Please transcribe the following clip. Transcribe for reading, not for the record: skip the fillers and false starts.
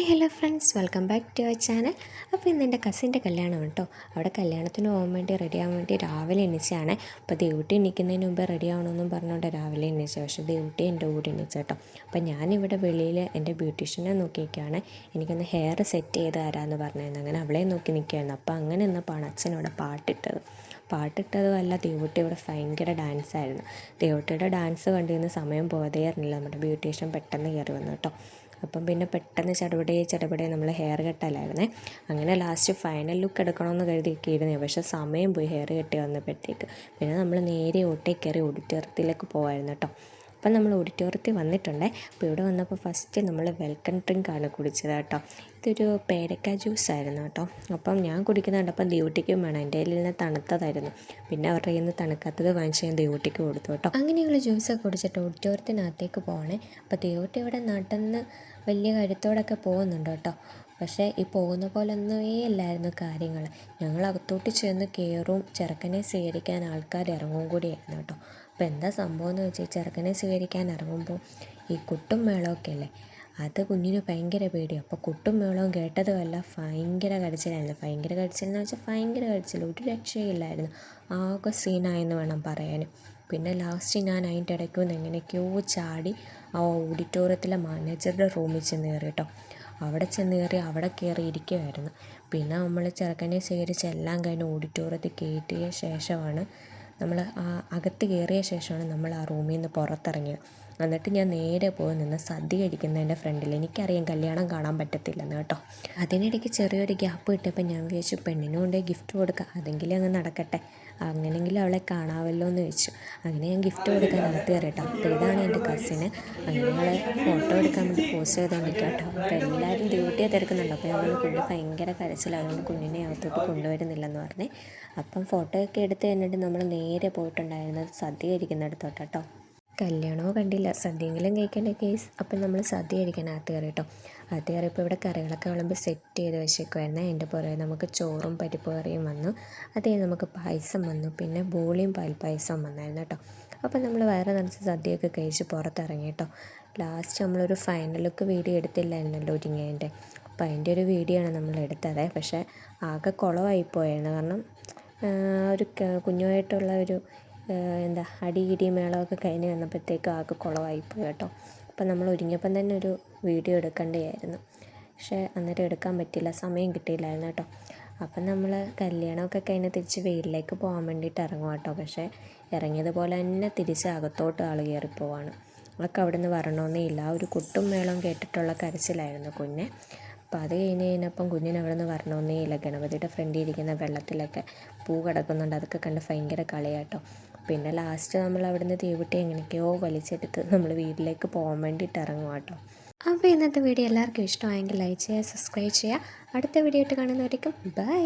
Hello friends, welcome back to our channel. അപ്പോൾ ഇന്ന് എൻ്റെ കസിൻ്റെ കല്യാണമാണ് കേട്ടോ. അവിടെ കല്യാണത്തിന് പോകാൻ വേണ്ടി റെഡി ആവാൻ വേണ്ടി രാവിലെ എണീച്ചാണ്. അപ്പോൾ ദേവൂട്ടി എണീക്കുന്നതിന് മുമ്പ് റെഡി ആവണമെന്നും പറഞ്ഞുകൊണ്ട് രാവിലെ എണീച്ചു. പക്ഷേ ദേവൂട്ടി എൻ്റെ കൂടെ എണീച്ചു കേട്ടോ. അപ്പോൾ ഞാനിവിടെ വെളിയിൽ എൻ്റെ ബ്യൂട്ടീഷ്യനെ നോക്കി നിൽക്കുകയാണ്. എനിക്കൊന്ന് ഹെയർ സെറ്റ് ചെയ്ത് തരാമെന്ന് പറഞ്ഞിരുന്നു. അങ്ങനെ അവളെ നോക്കി നിൽക്കുകയായിരുന്നു. അപ്പോൾ അങ്ങനെ നിന്നപ്പോഴാണ് അച്ഛനോടെ പാട്ടിട്ടതുമല്ല, ദേവൂട്ടി ഇവിടെ ഭയങ്കര ഡാൻസായിരുന്നു. ദേവൂട്ടിയുടെ ഡാൻസ് കണ്ടിരുന്ന സമയം പോയതേ അറിഞ്ഞില്ല. നമ്മുടെ ബ്യൂട്ടീഷ്യൻ പെട്ടെന്ന് കയറി വന്നു കേട്ടോ. അപ്പം പിന്നെ പെട്ടെന്ന് ചടപടേ നമ്മൾ ഹെയർ കെട്ടലായിരുന്നേ. അങ്ങനെ ലാസ്റ്റ് ഫൈനൽ ലുക്ക് എടുക്കണമെന്ന് കരുതിയൊക്കെയിരുന്നു. പക്ഷേ സമയം പോയി ഹെയർ കെട്ടി വന്നപ്പോഴത്തേക്ക്. പിന്നെ നമ്മൾ നേരെ ഓട്ടേ കയറി ഓഡിറ്റോറിയത്തിലേക്ക് പോകാമായിരുന്നു കേട്ടോ. അപ്പം നമ്മൾ ഓഡിറ്റോറിയത്തിൽ വന്നിട്ടുണ്ടേ. അപ്പോൾ ഇവിടെ വന്നപ്പോൾ ഫസ്റ്റ് നമ്മൾ വെൽക്കം ഡ്രിങ്കാണ് കുടിച്ചത് കേട്ടോ. ഇതൊരു പേരക്ക ജ്യൂസായിരുന്നു കേട്ടോ. അപ്പം ഞാൻ കുടിക്കുന്ന കണ്ടപ്പം ദേവൂട്ടിക്കും വേണം. എൻ്റെ കയ്യിൽ നിന്ന് തണുത്തതായിരുന്നു. പിന്നെ അവരുടെ കയ്യിൽ നിന്ന് തണുക്കാത്തത് വാങ്ങിച്ച് ഞാൻ ദേവൂട്ടിക്ക് കൊടുത്തു കേട്ടോ. അങ്ങനെ ഞങ്ങൾ ജ്യൂസൊക്കെ കുടിച്ചിട്ട് ഓഡിറ്റോറിയത്തിനകത്തേക്ക് പോകണേ. അപ്പോൾ ദേവൂട്ടി ഇവിടെ നടന്ന് വലിയ കരുത്തോടൊക്കെ പോകുന്നുണ്ട് കേട്ടോ. പക്ഷേ ഈ പോകുന്ന പോലൊന്നേ അല്ലായിരുന്നു കാര്യങ്ങൾ. ഞങ്ങൾ അകത്തോട്ട് ചെന്ന് കയറും, ചെറുക്കനെ സ്വീകരിക്കാൻ ആൾക്കാർ ഇറങ്ങും കൂടിയായിരുന്നു കേട്ടോ. അപ്പോൾ എന്താ സംഭവം എന്ന് വെച്ചാൽ, ചെറുക്കനെ സ്വീകരിക്കാൻ ഇറങ്ങുമ്പോൾ ഈ കുട്ടും മേളമൊക്കെ അല്ലേ, അത് കുഞ്ഞിന് ഭയങ്കര പേടിയാണ്. അപ്പോൾ കുട്ടും മേളവും കേട്ടതുമല്ല, ഭയങ്കര കരച്ചിലായിരുന്നു. ഭയങ്കര കരച്ചിൽ, ഒരു രക്ഷയില്ലായിരുന്നു. ആകെ സീനായെന്ന് വേണം പറയാൻ. പിന്നെ ലാസ്റ്റ് ഞാൻ അതിൻ്റെ ഇടയ്ക്ക് നിന്ന് എങ്ങനെയൊക്കെയോ ചാടി ആ ഓഡിറ്റോറിയത്തിലെ മാനേജറുടെ റൂമിൽ ചെന്ന് കയറി കേട്ടോ. അവിടെ കയറി ഇരിക്കുമായിരുന്നു. പിന്നെ നമ്മൾ ചെറുക്കനെ സ്വീകരിച്ച് എല്ലാം കഴിഞ്ഞ് ഓഡിറ്റോറിയത്തിൽ കയറ്റിയ ശേഷമാണ് അകത്ത് കയറിയ ശേഷമാണ് നമ്മൾ ആ റൂമിൽ നിന്ന് പുറത്തിറങ്ങിയത്. എന്നിട്ട് ഞാൻ നേരെ പോയി നിന്ന് സദ്യ കഴിക്കുന്നതിൻ്റെ ഫ്രണ്ടിൽ. എനിക്കറിയാം കല്യാണം കാണാൻ പറ്റത്തില്ലെന്ന് കേട്ടോ. അതിനിടയ്ക്ക് ചെറിയൊരു ഗ്യാപ്പ് കിട്ടിയപ്പോൾ ഞാൻ വിചാരിച്ചു പെണ്ണിന് കൊണ്ടേ ഗിഫ്റ്റ് കൊടുക്കുക, അതെങ്കിലും അങ്ങ് നടക്കട്ടെ, അങ്ങനെയെങ്കിലും അവളെ കാണാമല്ലോ എന്ന് വെച്ചു. അങ്ങനെ ഞാൻ ഗിഫ്റ്റ് കൊടുക്കാൻ അകത്ത് കയറി കേട്ടോ. അപ്പോൾ ഇതാണ് എൻ്റെ കസിന്. അങ്ങനെ ഞങ്ങൾ ഫോട്ടോ എടുക്കാൻ വേണ്ടി പോസ്റ്റ് ചെയ്തുകൊണ്ടിരിക്കുക കേട്ടോ. അപ്പോൾ എല്ലാവരും ഡ്യൂട്ടിയെ തിരക്കുന്നുണ്ട്. അപ്പോൾ ഞങ്ങൾ കുഞ്ഞ് ഭയങ്കര കരച്ചിലായതുകൊണ്ട് കുഞ്ഞിനെ അകത്തോട്ട് കൊണ്ടുവരുന്നില്ലെന്ന് പറഞ്ഞേ. അപ്പം ഫോട്ടോ ഒക്കെ എടുത്ത് കഴിഞ്ഞിട്ട് നമ്മൾ നേരെ പോയിട്ടുണ്ടായിരുന്നത് സദ്യ കഴിക്കുന്നിടത്തോട്ട് കേട്ടോ. കല്യാണമോ കണ്ടില്ല, സദ്യയെങ്കിലും കഴിക്കേണ്ട കേസ്. അപ്പം നമ്മൾ സദ്യ കഴിക്കാൻ അകത്ത് കയറി കേട്ടോ. അകത്ത് കയറിയപ്പോൾ ഇവിടെ കറികളൊക്കെ വിളമ്പ് സെറ്റ് ചെയ്ത് വെച്ചേക്കുമായിരുന്നു. അതിൻ്റെ പുറകെ നമുക്ക് ചോറും പരിപ്പ് കറിയും വന്നു. അതേ നമുക്ക് പായസം വന്നു. പിന്നെ ബോളിയും പാൽപ്പായസവും വന്നായിരുന്നു കേട്ടോ. അപ്പം നമ്മൾ വയറ് നിറച്ച് സദ്യയൊക്കെ കഴിച്ച് പുറത്തിറങ്ങി കേട്ടോ. ലാസ്റ്റ് നമ്മളൊരു ഫൈനൽ ലുക്ക് വീഡിയോ എടുത്തില്ലായിരുന്നല്ലോ ഒരുങ്ങിയതിൻ്റെ. അപ്പോൾ അതിൻ്റെ ഒരു വീഡിയോ ആണ് നമ്മൾ എടുത്തത്. പക്ഷേ ആകെ കുളമായിപ്പോയായിരുന്നു. കാരണം ഒരു കുഞ്ഞുമായിട്ടുള്ള ഒരു അടി മേളമൊക്കെ കഴിഞ്ഞ് വന്നപ്പോഴത്തേക്കും ആകെ കുളമായിപ്പോയി കേട്ടോ. അപ്പം നമ്മൾ ഒരുങ്ങിയപ്പം തന്നെ ഒരു വീഡിയോ എടുക്കേണ്ടതായിരുന്നു. പക്ഷേ അന്നേരം എടുക്കാൻ പറ്റില്ല, സമയം കിട്ടിയില്ലായിരുന്നു കേട്ടോ. അപ്പം നമ്മൾ കല്യാണമൊക്കെ കഴിഞ്ഞ് തിരിച്ച് വീട്ടിലേക്ക് പോകാൻ വേണ്ടിയിട്ട് ഇറങ്ങും കേട്ടോ. പക്ഷേ ഇറങ്ങിയതുപോലെ തന്നെ തിരിച്ച് അകത്തോട്ട് ആൾ കയറിപ്പോവാണ്. അതൊക്കെ അവിടെ നിന്ന് വരണമെന്നേ ഇല്ല. ആ ഒരു കുട്ടും മേളവും കേട്ടിട്ടുള്ള കരച്ചിലായിരുന്നു കുഞ്ഞെ. അപ്പോൾ അത് കഴിഞ്ഞപ്പം കുഞ്ഞിന് അവിടെ നിന്ന് വരണമെന്നേ ഇല്ല. ഗണപതിയുടെ ഫ്രണ്ടിൽ ഇരിക്കുന്ന വെള്ളത്തിലൊക്കെ പൂ കിടക്കുന്നുണ്ട്. അതൊക്കെ കണ്ട് ഭയങ്കര കളിയാട്ടോ. പിന്നെ ലാസ്റ്റ് നമ്മൾ അവിടെ നിന്ന് ദേവൂട്ടി എങ്ങനെയൊക്കെയോ വലിച്ചെടുത്ത് നമ്മൾ വീട്ടിലേക്ക് പോകാൻ വേണ്ടിയിട്ട് ഇറങ്ങും കേട്ടോ. അപ്പോൾ ഇന്നത്തെ വീഡിയോ എല്ലാവർക്കും ഇഷ്ടമായെങ്കിൽ ലൈക്ക് ചെയ്യുക, സബ്സ്ക്രൈബ് ചെയ്യുക. അടുത്ത വീഡിയോ ആയിട്ട് കാണുന്നവരേക്കും ബൈ.